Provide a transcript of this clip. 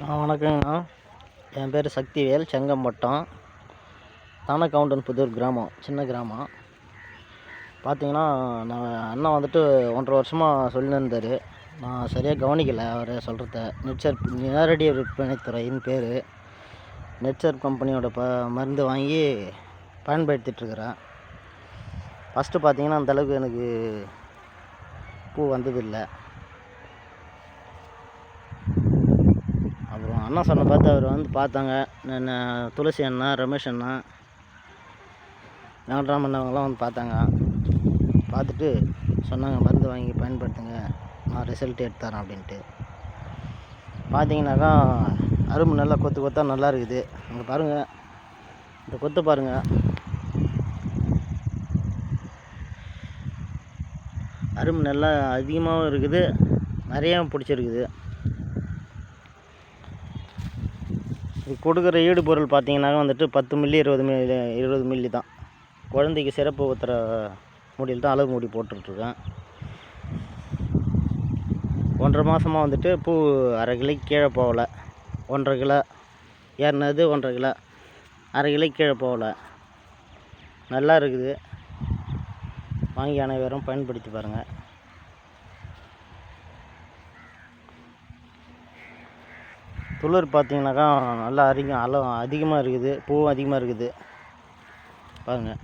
வணக்கங்கண்ணா. என் பேர் சக்திவேல், செங்கம்பட்டம், தானக்கவுண்டன் புதூர் கிராமம், சின்ன கிராமம். பார்த்தீங்கன்னா, நான் அண்ணன் வந்துட்டு 1.5 வருஷமாக சொல்லியிருந்தார். நான் சரியாக கவனிக்கலை அவர் சொல்கிறத. நெட்சர்ப் நேரடி விற்பனைத்துறைன்னு பேர். நெட்சர்ப் கம்பெனியோட மருந்து வாங்கி பயன்படுத்திகிட்ருக்கிறேன். ஃபஸ்ட்டு பார்த்தீங்கன்னா, அந்தளவுக்கு எனக்கு பூ வந்ததில்லை. அப்புறம் அண்ணா சொன்ன பார்த்து அவர் வந்து பார்த்தாங்க. துளசி அண்ணா, ரமேஷ் அண்ணா, வெங்கட்ராமன் அவங்களாம் வந்து பார்த்தாங்க. பார்த்துட்டு சொன்னாங்க, மருந்து வாங்கி பயன்படுத்துங்க, நான் ரிசல்ட் எடுத்து தரேன் அப்படின்ட்டு. பார்த்தீங்கன்னாக்கா அரும்பு நல்லா கொத்து கொத்தாக நல்லா இருக்குது. அங்கே பாருங்கள், இந்த கொத்து பாருங்கள், அரும்பு நல்லா அதிகமாகவும் இருக்குது, நிறையாவும் பிடிச்சிருக்குது. இது கொடுக்குற ஈடு பொருள் பார்த்தீங்கன்னாக்கா வந்துட்டு 10 மில்லி 20 மில்லி தான். குழந்தைக்கு சிறப்பு ஊற்றுற மூடியில் தான் அளவு மூடி போட்டுட்ருக்கேன். 1.5 மாதமாக வந்துட்டு பூ அரை கிலோக்கு கீழே போகலை. 1.5 கிலோ ஏறினது, 1.5 கிலோ, அரை கிலோக்கு கீழே போகலை. நல்லா இருக்குது. வாங்கி அனைவரும் பயன்படுத்தி பாருங்கள். துளிர் பார்த்தீங்கன்னாக்கா நல்லா அளவு அதிகமாக இருக்குது, பூவும் அதிகமாக இருக்குது பாருங்கள்.